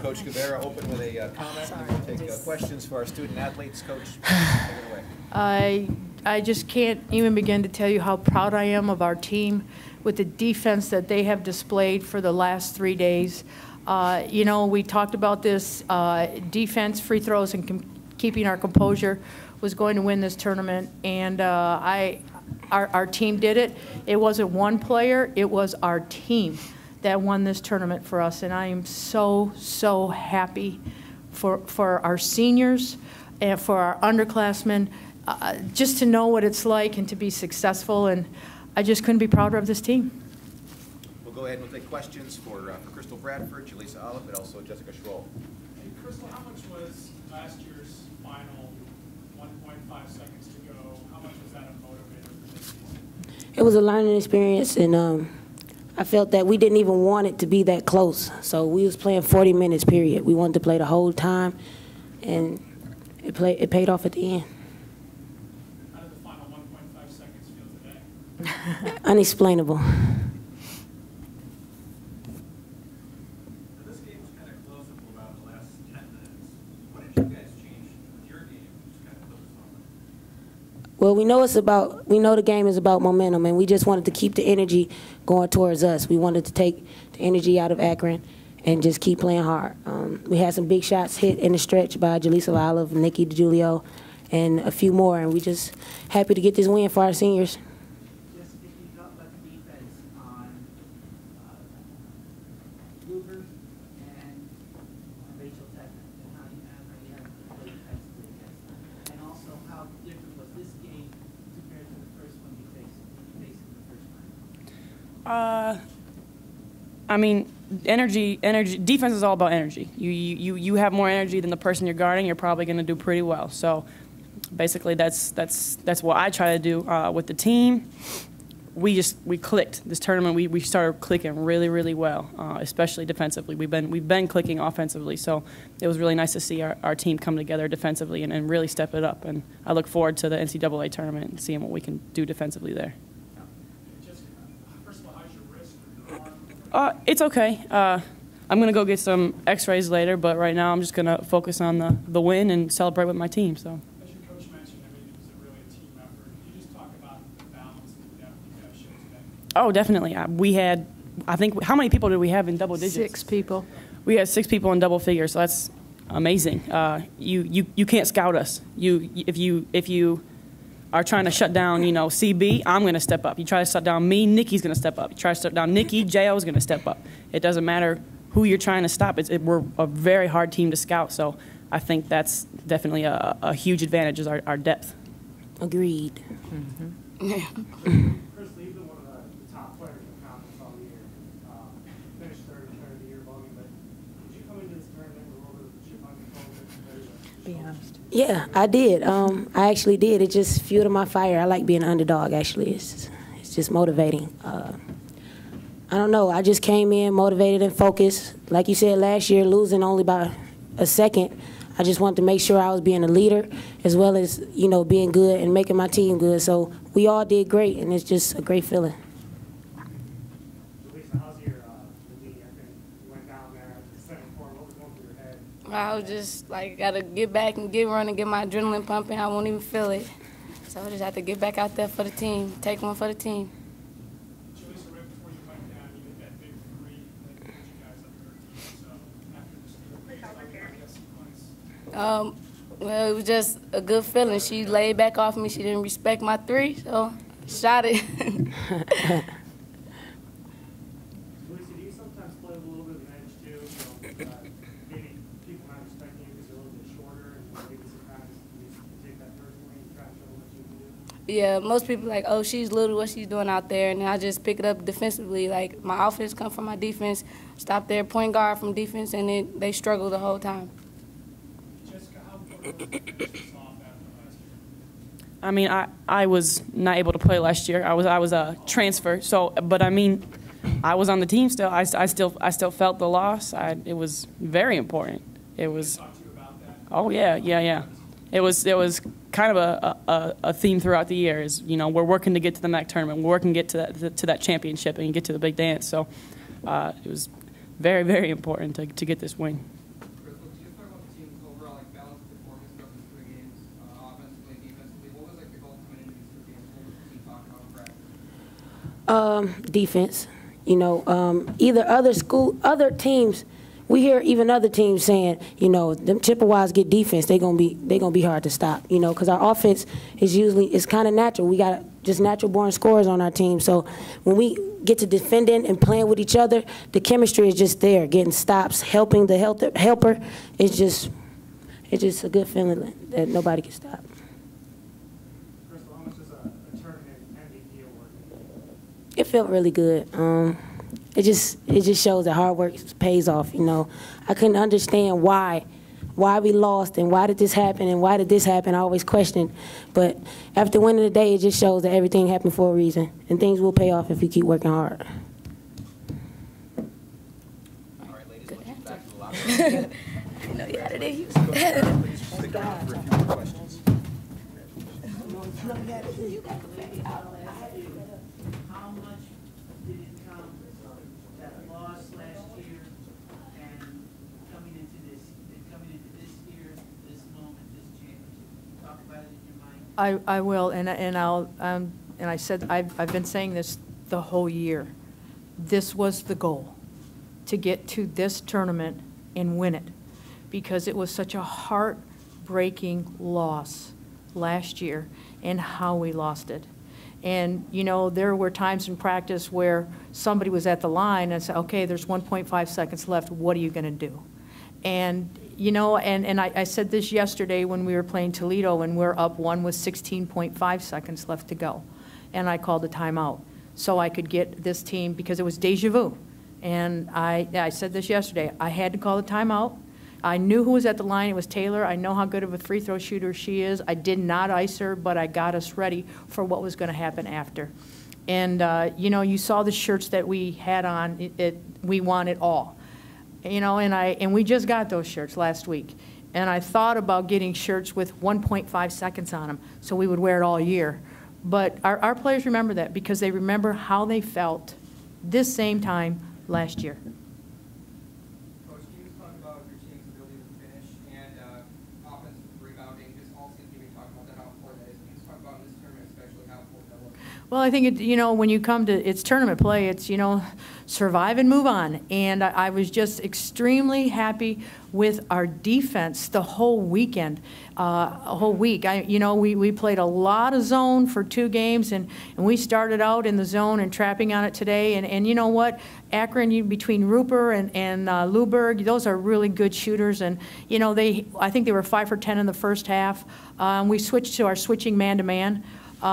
Coach Guevara open with a comment, and then we'll take questions for our student athletes. Coach, take it away. I just can't even begin to tell you how proud I am of our team with the defense that they have displayed for the last 3 days. You know, we talked about this defense, free throws, and keeping our composure was going to win this tournament, and our team did it. It wasn't one player, it was our team that won this tournament for us, and I am so, so happy for our seniors and for our underclassmen, just to know what it's like and to be successful, and I just couldn't be prouder of this team. We'll go ahead and we'll take questions for Crystal Bradford, Jalisa Olive, but also Jessica Schroll. Hey, Crystal, how much was last year's final 1.5 seconds to go? How much was that a motivator for this season? It was a learning experience, and I felt that we didn't even want it to be that close. So we was playing 40 minutes, period. We wanted to play the whole time, and it paid off at the end. How did the final 1.5 seconds feel today? Unexplainable. This game was kind of close for about the last 10 minutes. What did you guys change with your game? Just kind of focus on it. Well, we know the game is about momentum, and we just wanted to keep the energy going towards us. We wanted to take the energy out of Akron and just keep playing hard. We had some big shots hit in the stretch by Jalisa Olive, Nikki DiGiulio, and a few more, and we just happy to get this win for our seniors. Just if you talk about the defense on Luger and Rachel Tucker, and how you have to play defensively against them, and also how different was this game compared to the first one you faced in the first round? I mean, energy. Defense is all about energy. You have more energy than the person you're guarding, you're probably going to do pretty well. So, basically, that's what I try to do with the team. We clicked this tournament. We started clicking really well, especially defensively. We've been clicking offensively. So it was really nice to see our team come together defensively and really step it up. And I look forward to the NCAA tournament and seeing what we can do defensively there. First of all, how's your wrist or your arm? It's okay. I'm going to go get some x-rays later, but right now I'm just going to focus on the win and celebrate with my team. So. As your coach mentioned, I mean, it was really a team effort. Can you just talk about the balance and the depth you guys showed today? Oh, definitely. We had, I think, how many people did we have in double digits? 6 people. We had 6 people in double figures, so that's amazing. You can't scout us. If you are trying to shut down, you know, CB, I'm going to step up. You try to shut down me, Nikki's going to step up. You try to shut down Nikki, Jo is going to step up. It doesn't matter who you're trying to stop. We're a very hard team to scout, so I think that's definitely a huge advantage is our depth. Agreed. Chris, you've been one of the top players in the conference all year. Finished third in the year voting, but did you come into this tournament with a little bit of chip on your shoulder? Be honest. Yeah, I did. I actually did. It just fueled my fire. I like being an underdog, actually. It's just motivating. I don't know. I just came in motivated and focused. Like you said, last year, losing only by a second, I just wanted to make sure I was being a leader as well as, you know, being good and making my team good. So we all did great, and it's just a great feeling. Jalisa, how's your lead? I think you went down there at the 7-4. What was going through your head? I was just like, gotta get back and get running, get my adrenaline pumping. I won't even feel it. So I just have to get back out there for the team, take one for the team. Jalisa, right before you went down, you hit that big 3 that put you guys up 13. So after this sequence. Well, it was just a good feeling. She laid back off me. She didn't respect my 3, so shot it. Jalisa, do you sometimes play with a little bit of an edge too? So maybe people not respecting you because you're a little bit shorter, and maybe sometimes you take that personally and try to show what you can do? Yeah, most people like, oh, she's little, what she's doing out there, and I just pick it up defensively. Like, my offense come from my defense, stop their point guard from defense, and they struggle the whole time. Jessica, how important was it to finish this off after last year? I mean, I was not able to play last year. I was a transfer. So, but I mean, I was on the team still. I still felt the loss. It was very important. It was. Talk to you about that. Oh yeah. It was kind of a theme throughout the year. Is, you know, we're working to get to the MAC tournament. We're working to get to that championship and get to the big dance. So it was very, very important to get this win. Crystal, can you just talk about the team's overall balanced performance throughout these 3 games, offensively, defensively? What was the goal coming into these 3 games? What was the team talking about in practice? Defense. You know, either other teams. We hear even other teams saying, you know, them Chippewas get defense, they're gonna be hard to stop. You know, because our offense is it's kind of natural. We got just natural born scorers on our team. So when we get to defending and playing with each other, the chemistry is just there. Getting stops, helping the helper, it's just a good feeling that nobody can stop. Crystal, how much does a tournament MVP award? It felt really good. It just shows that hard work pays off. You know, I couldn't understand why we lost and why did this happen and why did this happen. I always questioned, but after winning the day, it just shows that everything happened for a reason and things will pay off if we keep working hard. All right, ladies, let's get back to the locker room. I know you had it in you. Please stick around for a few more questions. How much did it count, that loss last year, and coming into this year, this moment, this championship? Talk about it in your mind. I will, and I'll, and I said, I've been saying this the whole year. This was the goal, to get to this tournament and win it, because it was such a heartbreaking loss last year and how we lost it. And, you know, there were times in practice where somebody was at the line and said, okay, there's 1.5 seconds left, what are you going to do? And, you know, and I said this yesterday when we were playing Toledo and we're up 1 with 16.5 seconds left to go. And I called a timeout so I could get this team, because it was deja vu. And I said this yesterday, I had to call a timeout. I knew who was at the line. It was Taylor. I know how good of a free throw shooter she is. I did not ice her, but I got us ready for what was going to happen after. And, you know, you saw the shirts that we had on. We want it all. You know, and we just got those shirts last week. And I thought about getting shirts with 1.5 seconds on them so we would wear it all year. But our players remember that because they remember how they felt this same time last year. Coach, can you talk about your team's ability to finish and offensive rebounding? Just all seems to be talking about how important that is. Can you just talk about in this tournament especially how important that was? Well, I think, you know, when you come to, it's tournament play, it's, you know, survive and move on. And I was just extremely happy with our defense the whole weekend, a whole week. You know, we played a lot of zone for 2 games, and we started out in the zone and trapping on it today. And you know what? Akron, between Rupert and Luberg, those are really good shooters. And, you know, I think they were 5 for 10 in the first half. We switched to our switching man-to-man. You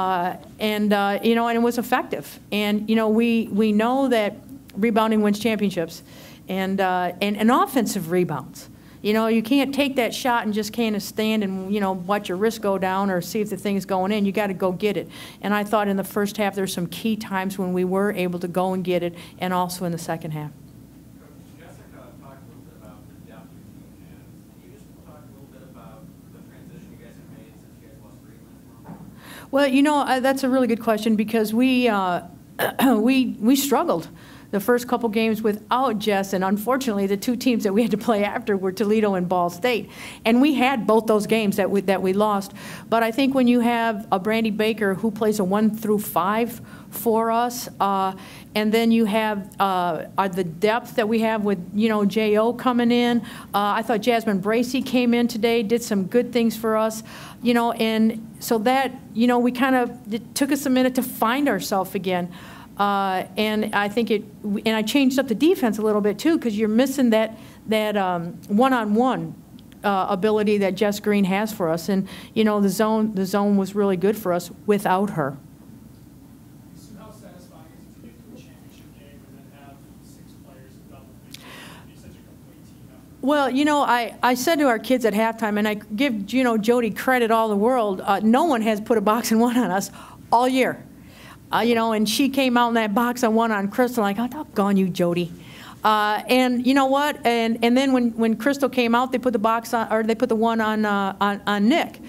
know, and it was effective. And, you know, we know that rebounding wins championships, and offensive rebounds. You know, you can't take that shot and just kind of stand and, you know, watch your wrist go down or see if the thing's going in. You got to go get it. And I thought in the first half there's some key times when we were able to go and get it, and also in the second half. Jessica talked a little bit about the depth your team has. Can you just talk a little bit about the transition you guys have made since you guys lost Greenland? Well, you know, that's a really good question, because we struggled the first couple games without Jess, and unfortunately the 2 teams that we had to play after were Toledo and Ball State. And we had both those games that we lost. But I think when you have a Brandy Baker who plays a 1 through 5 for us, and then you have the depth that we have with, you know, J.O. coming in. I thought Jasmine Bracey came in today, did some good things for us, you know, and so that, you know, it took us a minute to find ourselves again. And I think and I changed up the defense a little bit too, because you're missing that one-on-one ability that Jess Green has for us. And, you know, the zone was really good for us without her. So how satisfying is it to get to a championship game and then have 6 players in double figures and be such a complete team effort? Well, you know, I said to our kids at halftime, and I give, you know, Jody credit all the world, no one has put a box and 1 on us all year. You know, and she came out in that box and 1 on Crystal, like, oh, doggone you, Jody. And you know what? And then when Crystal came out, they put the box on, or they put the 1 on Nick.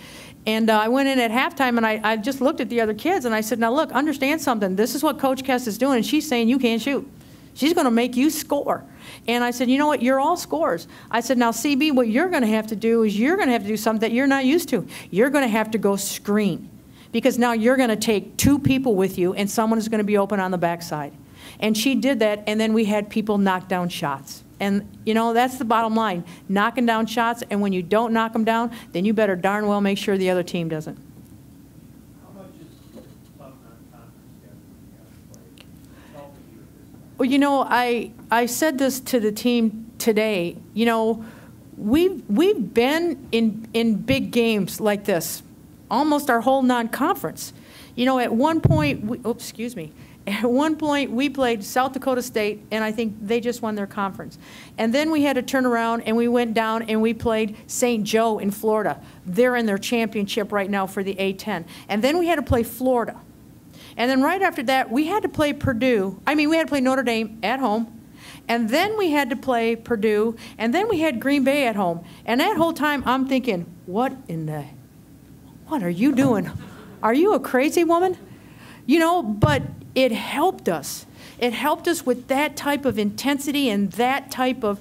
And I went in at halftime, and I just looked at the other kids, and I said, now look, understand something. This is what Coach Kess is doing, and she's saying you can't shoot. She's going to make you score. And I said, you know what, you're all scorers. I said, now, CB, what you're going to have to do is you're going to have to do something that you're not used to. You're going to have to go screen, because now you're going to take 2 people with you, and someone is going to be open on the backside. And she did that, and then we had people knock down shots. And, you know, that's the bottom line, knocking down shots, and when you don't knock them down, then you better darn well make sure the other team doesn't. How much is tough non-conference schedule helping you at this point? Well, you know, I said this to the team today. You know, we've been in big games like this almost our whole non-conference. You know, at one point, At one point, we played South Dakota State, and I think they just won their conference. And then we had to turn around, and we went down, and we played St. Joe in Florida. They're in their championship right now for the A-10. And then we had to play Florida. And then right after that, we had to play we had to play Notre Dame at home. And then we had to play Purdue, and then we had Green Bay at home. And that whole time, I'm thinking, what are you doing? Are you a crazy woman? You know, but it helped us. It helped us with that type of intensity and that type of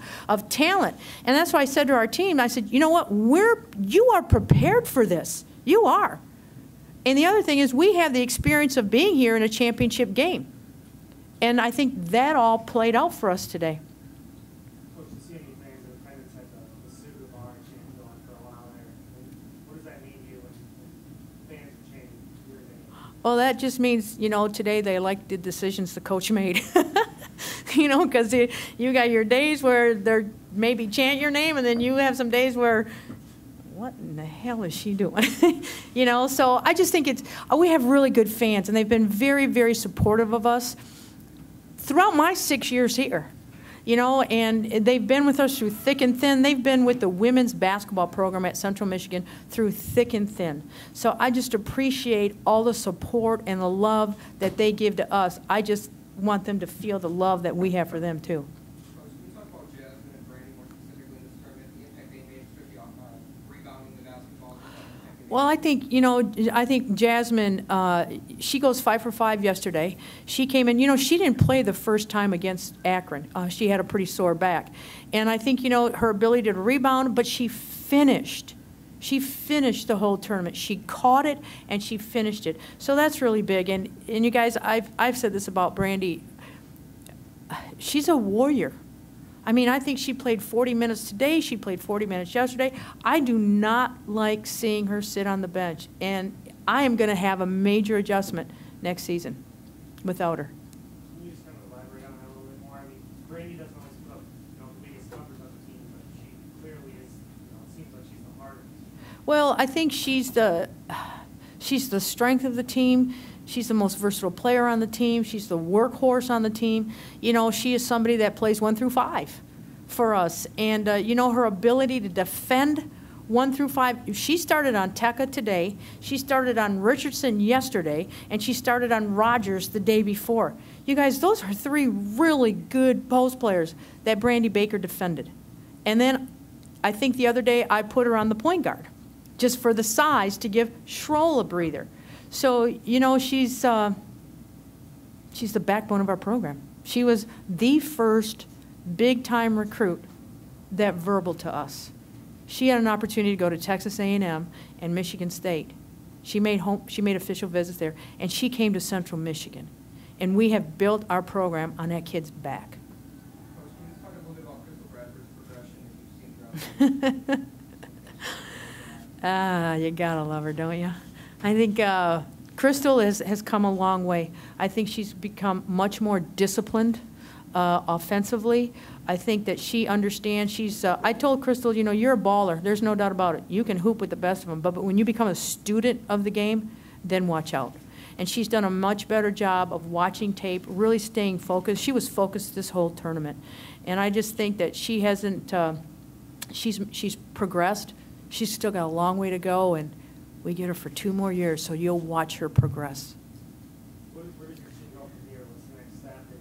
talent. And that's why I said to our team, I said, you know what, you are prepared for this. You are. And the other thing is we have the experience of being here in a championship game. And I think that all played out for us today. Coach, you see any fans in attendance at the Sue Guevara chant going for a while there? What does that mean to you when fans are chanting your name? Well, that just means, you know, today they like the decisions the coach made. You know, because you got your days where they're maybe chant your name, and then you have some days where, what in the hell is she doing? You know, so I just think we have really good fans, and they've been very, very supportive of us throughout my 6 years here. You know, and they've been with us through thick and thin. They've been with the women's basketball program at Central Michigan through thick and thin. So I just appreciate all the support and the love that they give to us. I just want them to feel the love that we have for them, too. Coach, can you talk about Jasmine and Brandy more specifically in this tournament, the impact they made, especially on rebounding the basketball? Well, I think, you know, Jasmine, she goes 5 for 5 yesterday. She came in, you know, she didn't play the first time against Akron. She had a pretty sore back. And I think, you know, her ability to rebound, but she finished. She finished the whole tournament. She caught it, and she finished it. So that's really big. And you guys, I've said this about Brandy. She's a warrior. I mean, I think she played 40 minutes today. She played 40 minutes yesterday. I do not like seeing her sit on the bench. And I am going to have a major adjustment next season without her. Can you just kind of elaborate on that a little bit more? I mean, Brandy doesn't always put up, you know, the biggest numbers on the team, but she clearly is, you know, it seems like she's the heart of the team. Well, I think she's the strength of the team. She's the most versatile player on the team. She's the workhorse on the team. You know, she is somebody that plays 1 through 5 for us. And, you know, her ability to defend 1 through 5, she started on Tekka today. She started on Richardson yesterday. And she started on Rogers the day before. You guys, those are 3 really good post players that Brandy Baker defended. And then I think the other day I put her on the point guard just for the size to give Schroll a breather. So, you know, she's the backbone of our program. She was the first big-time recruit that verbal to us. She had an opportunity to go to Texas A&M and Michigan State. She made official visits there, and she came to Central Michigan. And we have built our program on that kid's back. Coach, can you just talk a little bit about Crystal Bradford's progression that you've seen throughout the You gotta love her, don't you? I think Crystal has come a long way. I think she's become much more disciplined offensively. I think that she understands. I told Crystal, you know, you're a baller. There's no doubt about it. You can hoop with the best of them. But when you become a student of the game, then watch out. And she's done a much better job of watching tape, really staying focused. She was focused this whole tournament. And I just think that she hasn't, she's progressed. She's still got a long way to go, and we get her for 2 more years, so you'll watch her progress. Where does your team go from here? What's the next step in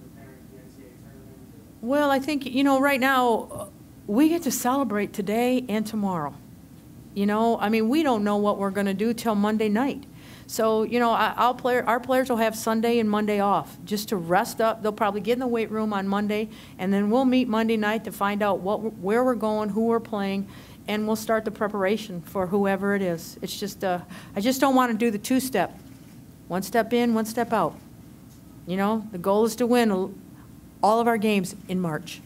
preparing for the NCAA tournament? Well, I think, you know, right now, we get to celebrate today and tomorrow. You know, I mean, we don't know what we're going to do till Monday night. So, you know, our players will have Sunday and Monday off just to rest up. They'll probably get in the weight room on Monday, and then we'll meet Monday night to find out where we're going, who we're playing, and we'll start the preparation for whoever it is. It's just, I just don't want to do the two-step. One step in, one step out. You know, the goal is to win all of our games in March.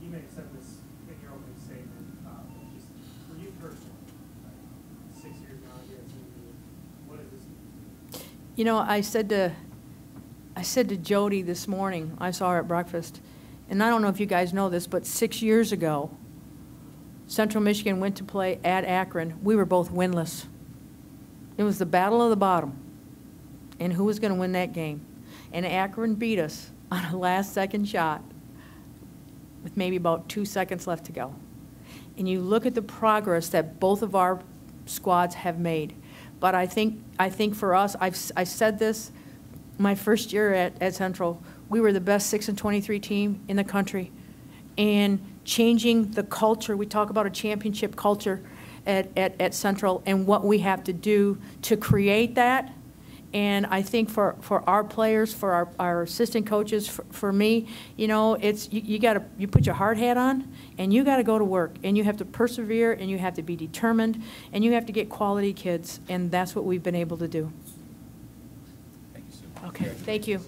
You may have said this in your opening statement, just for you personally, 6 years now, you're a senior. What does this mean? You know, I said to Jody this morning, I saw her at breakfast, and I don't know if you guys know this, but 6 years ago, Central Michigan went to play at Akron. We were both winless. It was the battle of the bottom, and who was going to win that game? And Akron beat us on a last-second shot with maybe about 2 seconds left to go. And you look at the progress that both of our squads have made. But I think for us, I said this my first year at Central, we were the best 6-23 team in the country. And changing the culture, we talk about a championship culture at Central and what we have to do to create that. And I think for our players, for our assistant coaches, for me, you know, it's you put your hard hat on and you got to go to work and you have to persevere and you have to be determined and you have to get quality kids, and that's what we've been able to do. Thank you, Sue. Okay, thank you.